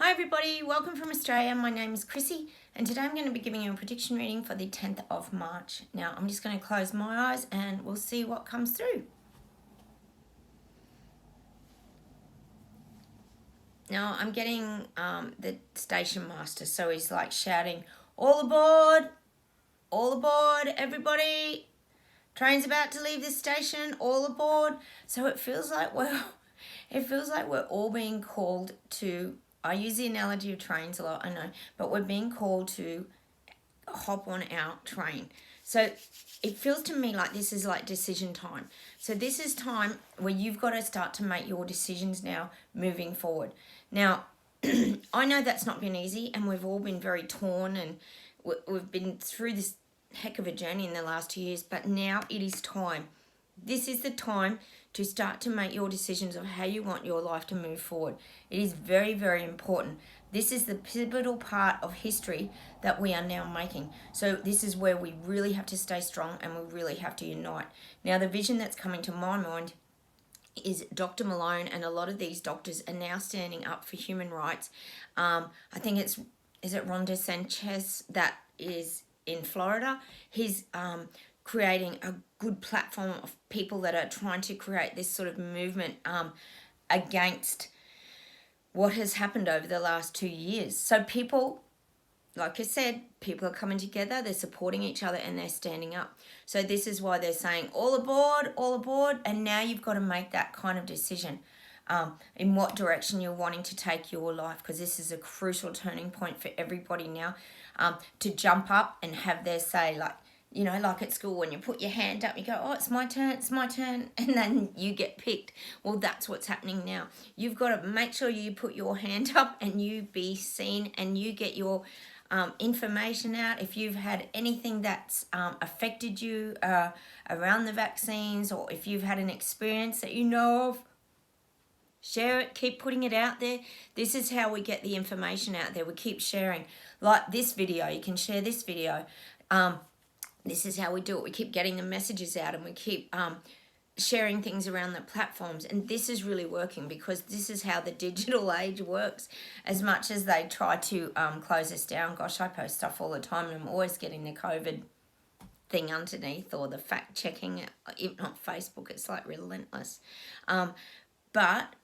Hi everybody, welcome from Australia. My name is Chrissy and today I'm going to be giving you a prediction reading for the 10th of March. Now I'm just going to close my eyes and we'll see what comes through. Now I'm getting the station master, so he's like shouting, all aboard, everybody. Train's about to leave the station, all aboard. So it feels like we're all being called to, I use the analogy of trains a lot, I know, but we're being called to hop on our train. So it feels to me like this is like decision time. So this is time where you've got to start to make your decisions now moving forward. Now, I know that's not been easy and we've all been very torn and we've been through this heck of a journey in the last 2 years, but now it is time. This is the time to start to make your decisions of how you want your life to move forward. It is very, very important. This is the pivotal part of history that we are now making. So this is where we really have to stay strong and we really have to unite. Now, the vision that's coming to my mind is Dr. Malone, and a lot of these doctors are now standing up for human rights. I think is it Ron DeSantis that is in Florida? He's creating a good platform of people that are trying to create this sort of movement against what has happened over the last 2 years. So people, like I said, people are coming together, they're supporting each other and they're standing up. So this is why they're saying all aboard, and now you've got to make that kind of decision in what direction you're wanting to take your life, because this is a crucial turning point for everybody now, to jump up and have their say. Like, you know, like at school when you put your hand up, you go, oh, it's my turn, and then you get picked. Well, that's what's happening now. You've got to make sure you put your hand up and you be seen and you get your information out. If you've had anything that's affected you around the vaccines, or if you've had an experience that you know of, share it, keep putting it out there. This is how we get the information out there. We keep sharing. Like this video, you can share this video. This is how we do it. We keep getting the messages out and we keep sharing things around the platforms. And this is really working because this is how the digital age works. As much as they try to close us down, gosh, I post stuff all the time and I'm always getting the COVID thing underneath or the fact checking. If not Facebook, it's like relentless. But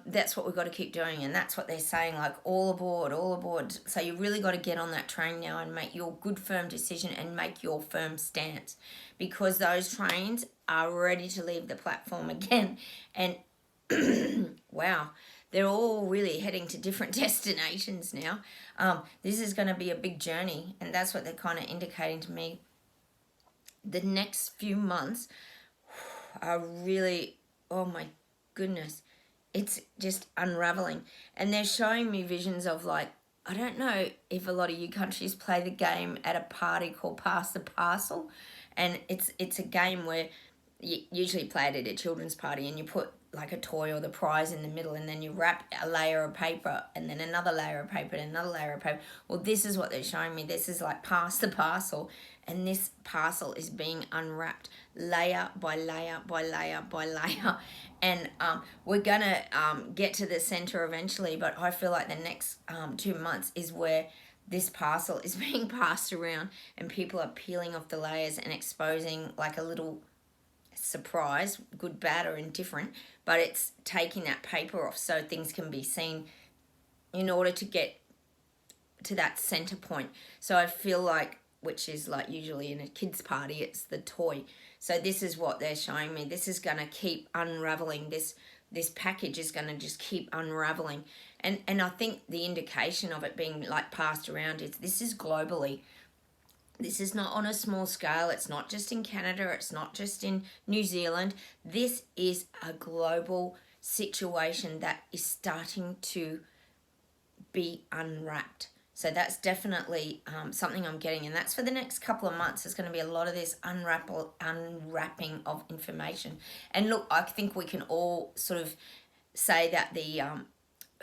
that's what we've got to keep doing, and that's what they're saying, like all aboard. So you really got to get on that train now and make your good firm decision and make your firm stance, because those trains are ready to leave the platform again. And wow, they're all really heading to different destinations now. This is going to be a big journey, and that's what they're kind of indicating to me. The next few months are really, oh my goodness, it's just unraveling. And they're showing me visions of, like, I don't know if a lot of you countries play the game at a party called Pass the Parcel, and it's a game where you usually play it at a children's party and you put like a toy or the prize in the middle, and then you wrap a layer of paper and then another layer of paper and another layer of paper. Well, this is what they're showing me. This is like Pass the Parcel, and this parcel is being unwrapped layer by layer by layer by layer. And we're gonna get to the center eventually, but I feel like the next 2 months is where this parcel is being passed around and people are peeling off the layers and exposing like a little surprise, good, bad, or indifferent, but it's taking that paper off so things can be seen in order to get to that center point. So I feel like, which is like usually in a kid's party, it's the toy. So this is what they're showing me. This is going to keep unraveling. This package is going to just keep unraveling. And I think the indication of it being like passed around is this is globally. This is not on a small scale. It's not just in Canada. It's not just in New Zealand. This is a global situation that is starting to be unwrapped. So that's definitely something I'm getting. And that's for the next couple of months. There's going to be a lot of this unwrapping of information. And look, I think we can all sort of say that the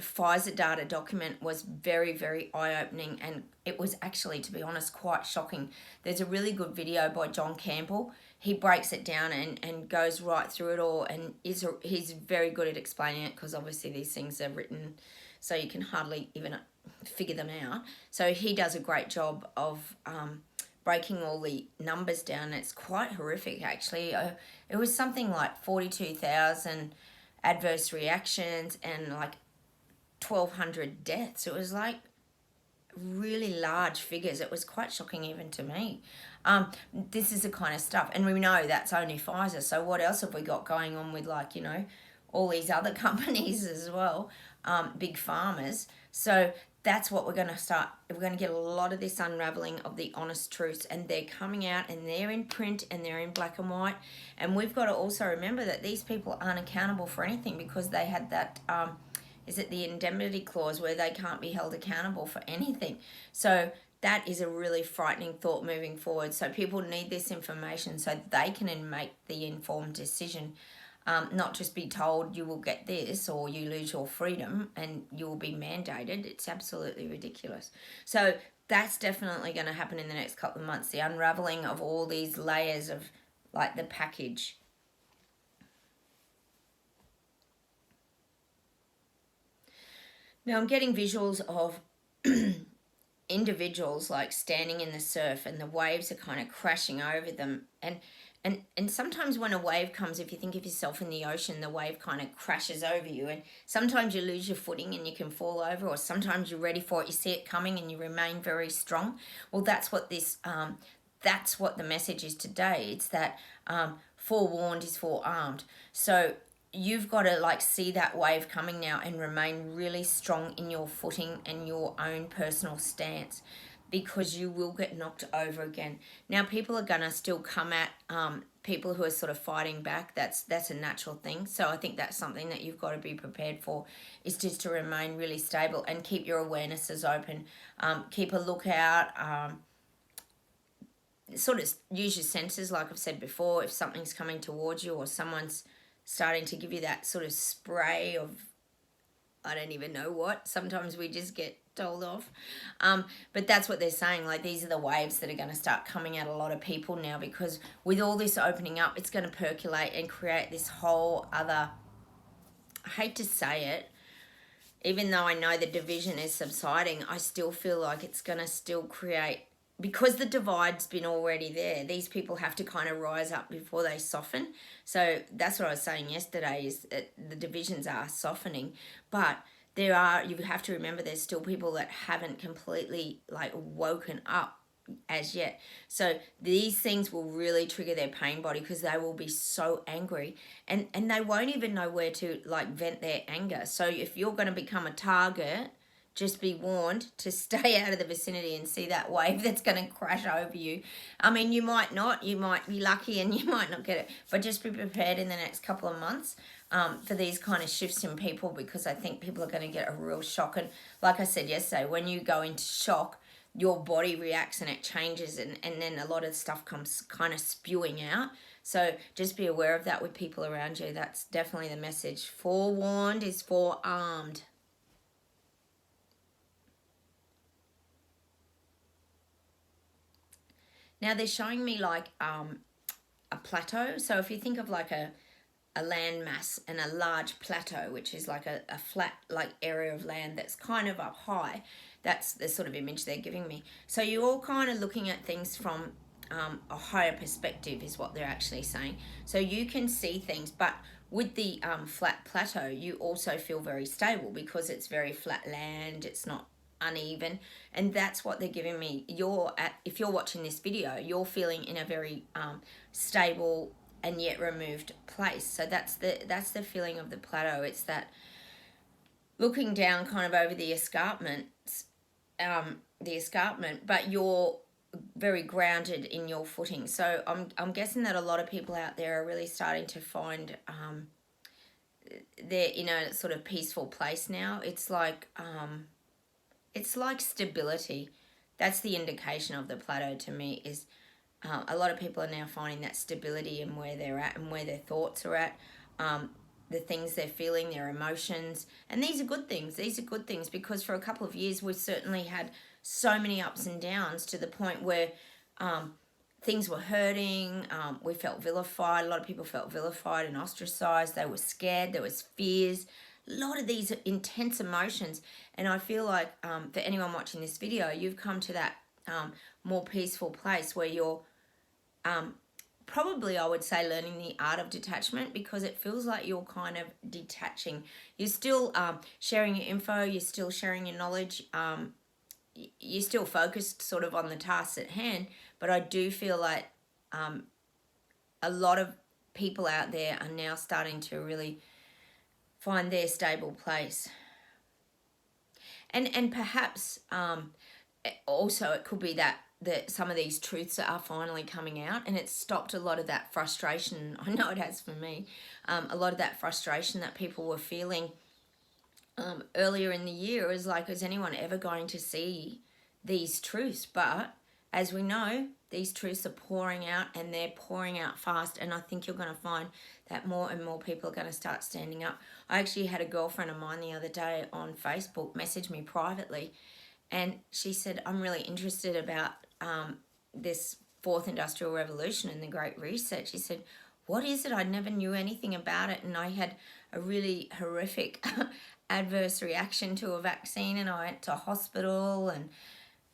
Pfizer data document was very, very eye-opening, and it was actually, to be honest, quite shocking. There's a really good video by John Campbell. He breaks it down and goes right through it all, and he's very good at explaining it, because obviously these things are written so you can hardly even figure them out. So he does a great job of breaking all the numbers down. It's quite horrific, actually. It was something like 42,000 adverse reactions and like 1,200 deaths. It was like really large figures. It was quite shocking even to me. This is the kind of stuff, and we know that's only Pfizer. So what else have we got going on with, like, you know, all these other companies as well, big farmers? So that's what we're going to start. We're going to get a lot of this unraveling of the honest truths, and they're coming out, and they're in print, and they're in black and white. And we've got to also remember that these people aren't accountable for anything, because they had that is it the indemnity clause where they can't be held accountable for anything. So that is a really frightening thought moving forward. So people need this information so they can make the informed decision, not just be told you will get this or you lose your freedom and you will be mandated. It's absolutely ridiculous. So that's definitely going to happen in the next couple of months, the unraveling of all these layers of, like, the package. Now I'm getting visuals of individuals like standing in the surf, and the waves are kind of crashing over them, and sometimes when a wave comes, if you think of yourself in the ocean, the wave kind of crashes over you, and sometimes you lose your footing and you can fall over, or sometimes you're ready for it, you see it coming and you remain very strong. Well, that's what the message is today. It's that forewarned is forearmed. So you've got to, like, see that wave coming now and remain really strong in your footing and your own personal stance, because you will get knocked over again. Now, people are going to still come at people who are sort of fighting back. That's a natural thing. So I think that's something that you've got to be prepared for, is just to remain really stable and keep your awarenesses open. Keep a lookout. Sort of use your senses, like I've said before. If something's coming towards you, or someone's starting to give you that sort of spray of, I don't even know what, sometimes we just get told off. But that's what they're saying. Like, these are the waves that are going to start coming at a lot of people now, because with all this opening up, it's going to percolate and create this whole other, I hate to say it, even though I know the division is subsiding, I still feel like it's going to still create, because the divide's been already there, these people have to kind of rise up before they soften. So that's what I was saying yesterday, is that the divisions are softening, but you have to remember there's still people that haven't completely, like, woken up as yet. So these things will really trigger their pain body, because they will be so angry, and they won't even know where to, like, vent their anger. So if you're going to become a target, just be warned to stay out of the vicinity and see that wave that's going to crash over you. I mean, you might not, you might be lucky and you might not get it, but just be prepared in the next couple of months for these kind of shifts in people, because I think people are going to get a real shock. And like I said yesterday, when you go into shock, your body reacts and it changes, and then a lot of stuff comes kind of spewing out. So just be aware of that with people around you. That's definitely the message. Forewarned is forearmed. Now they're showing me, like, a plateau. So if you think of like a land mass and a large plateau, which is like a flat, like, area of land that's kind of up high, that's the sort of image they're giving me. So you're all kind of looking at things from a higher perspective, is what they're actually saying. So you can see things, but with the flat plateau, you also feel very stable, because it's very flat land. It's not uneven, and that's what they're giving me. If you're watching this video, you're feeling in a very stable and yet removed place. So that's the feeling of the plateau. It's that looking down kind of over the escarpment, but you're very grounded in your footing. So I'm guessing that a lot of people out there are really starting to find they're in a sort of peaceful place now. It's like stability. That's the indication of the plateau to me, is a lot of people are now finding that stability in where they're at and where their thoughts are at, the things they're feeling, their emotions. And these are good things. These are good things, because for a couple of years we've certainly had so many ups and downs, to the point where things were hurting. We felt vilified. A lot of people felt vilified and ostracized. They were scared. There was fears. lot of these intense emotions. And I feel like for anyone watching this video, you've come to that more peaceful place where you're probably, I would say, learning the art of detachment, because it feels like you're kind of detaching. You're still sharing your info, you're still sharing your knowledge, you're still focused sort of on the tasks at hand, but I do feel like a lot of people out there are now starting to really find their stable place. And perhaps also it could be that some of these truths are finally coming out, and it's stopped a lot of that frustration. I know it has for me. A lot of that frustration that people were feeling earlier in the year is like, is anyone ever going to see these truths? But as we know, these truths are pouring out, and they're pouring out fast. And I think you're going to find that more and more people are going to start standing up. I actually had a girlfriend of mine the other day on Facebook message me privately, and she said, I'm really interested about this fourth industrial revolution and the Great Reset. She said, what is it? I never knew anything about it, and I had a really horrific adverse reaction to a vaccine, and I went to hospital. And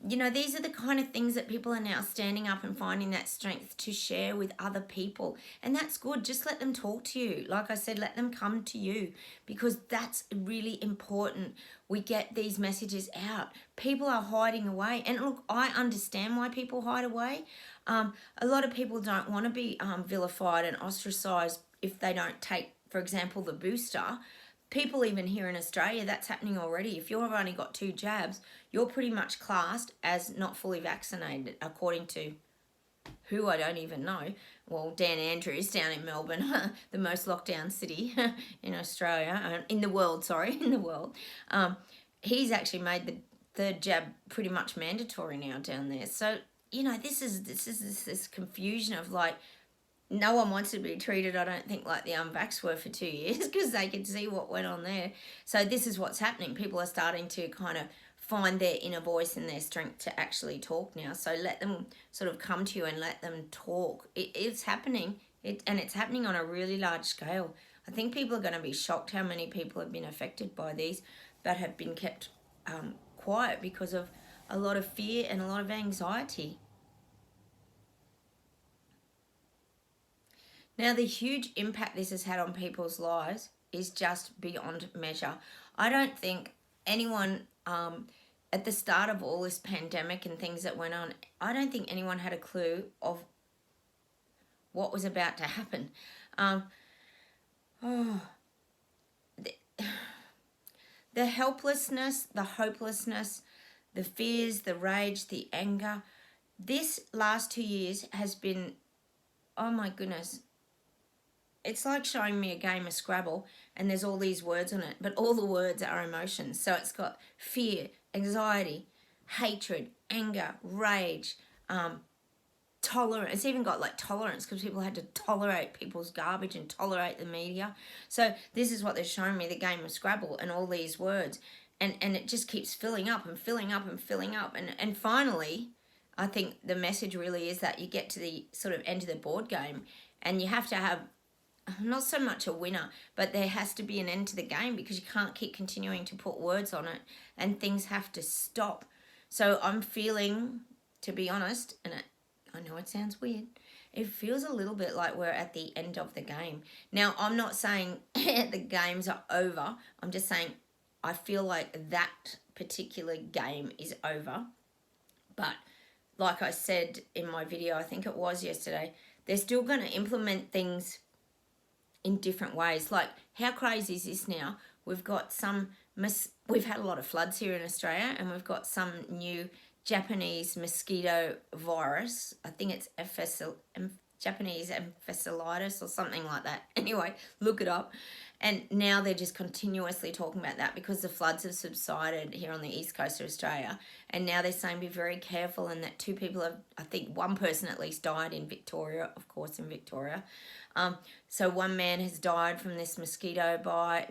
you know, these are the kind of things that people are now standing up and finding that strength to share with other people. And that's good. Just let them talk to you. Like I said, let them come to you, because that's really important. We get these messages out. People are hiding away. And look, I understand why people hide away. A lot of people don't want to be vilified and ostracized if they don't take, for example, the booster. People even here in Australia, that's happening already. If you've only got 2 jabs, you're pretty much classed as not fully vaccinated, according to who I don't even know. Well, Dan Andrews down in Melbourne, the most lockdown city in Australia, in the world, in the world. He's actually made the 3rd jab pretty much mandatory now down there. So, you know, this is this confusion of like, no one wants to be treated, I don't think, like the unvaxxed were for 2 years, because they could see what went on there. So this is what's happening. People are starting to kind of find their inner voice and their strength to actually talk now. So let them sort of come to you and let them talk. It's happening, and it's happening on a really large scale. I think people are going to be shocked how many people have been affected by these, but have been kept quiet because of a lot of fear and a lot of anxiety. Now, the huge impact this has had on people's lives is just beyond measure. I don't think anyone, at the start of all this pandemic and things that went on, I don't think anyone had a clue of what was about to happen. The helplessness, the hopelessness, the fears, the rage, the anger. This last 2 years has been, oh my goodness, it's like showing me a game of Scrabble and there's all these words on it, but all the words are emotions. So it's got fear, anxiety, hatred, anger, rage, tolerance. It's even got like tolerance, because people had to tolerate people's garbage and tolerate the media. So this is what they're showing me, the game of Scrabble and all these words. And it just keeps filling up and filling up and filling up. And finally, I think the message really is that you get to the sort of end of the board game, and you have to have not so much a winner, but there has to be an end to the game, because you can't keep continuing to put words on it, and things have to stop. So I'm feeling, to be honest, and I know it sounds weird, it feels a little bit like we're at the end of the game. Now, I'm not saying the games are over. I'm just saying I feel like that particular game is over. But like I said in my video, I think it was yesterday, they're still going to implement things in different ways. Like, how crazy is this now? We've got we've had a lot of floods here in Australia, and we've got some new Japanese mosquito virus. I think it's Japanese encephalitis or something like that. Anyway, look it up. And now they're just continuously talking about that, because the floods have subsided here on the east coast of Australia. And now they're saying be very careful, and that 2 people have, I think 1 person at least died in Victoria, of course, in Victoria. So 1 man has died from this mosquito bite,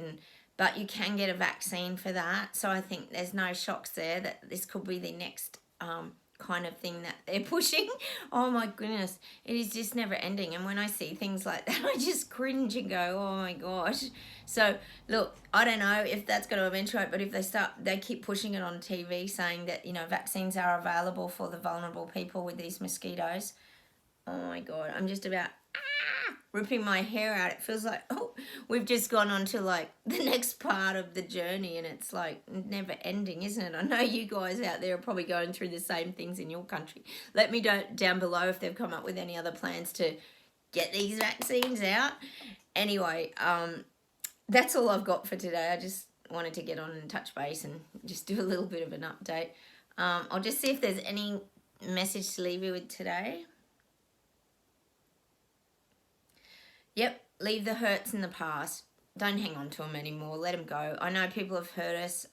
but you can get a vaccine for that. So I think there's no shocks there that this could be the next kind of thing that they're pushing. Oh my goodness, it is just never ending. And when I see things like that, I just cringe and go, oh my gosh. So look, I don't know if that's going to eventuate, but if they keep pushing it on TV saying that, you know, vaccines are available for the vulnerable people with these mosquitoes. Oh my God, I'm just about ripping my hair out. It feels like, oh, we've just gone on to like the next part of the journey, and it's like never ending, isn't it? I know you guys out there are probably going through the same things in your country. Let me know down below if they've come up with any other plans to get these vaccines out. Anyway, that's all I've got for today. I just wanted to get on and touch base and just do a little bit of an update. I'll just see if there's any message to leave you with today. Yep, leave the hurts in the past. Don't hang on to them anymore. Let them go. I know people have hurt us,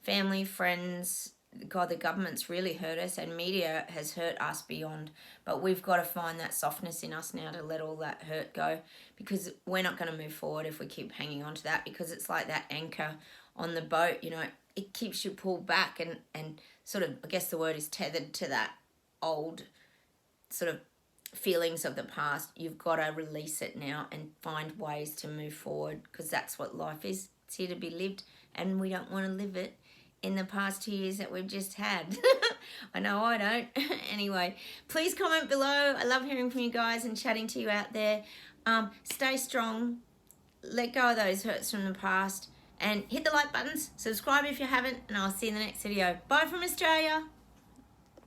family, friends. God, the government's really hurt us, and media has hurt us beyond. But we've got to find that softness in us now to let all that hurt go, because we're not going to move forward if we keep hanging on to that, because it's like that anchor on the boat, you know, it keeps you pulled back and sort of, I guess the word is tethered to that old sort of feelings of the past. You've got to release it now and find ways to move forward, because that's what life is. It's here to be lived, and we don't want to live it in the past 2 years that we've just had. I know I don't. Anyway, please comment below. I love hearing from you guys and chatting to you out there. Stay strong. Let go of those hurts from the past, and hit the like buttons. Subscribe if you haven't, and I'll see you in the next video. Bye from Australia.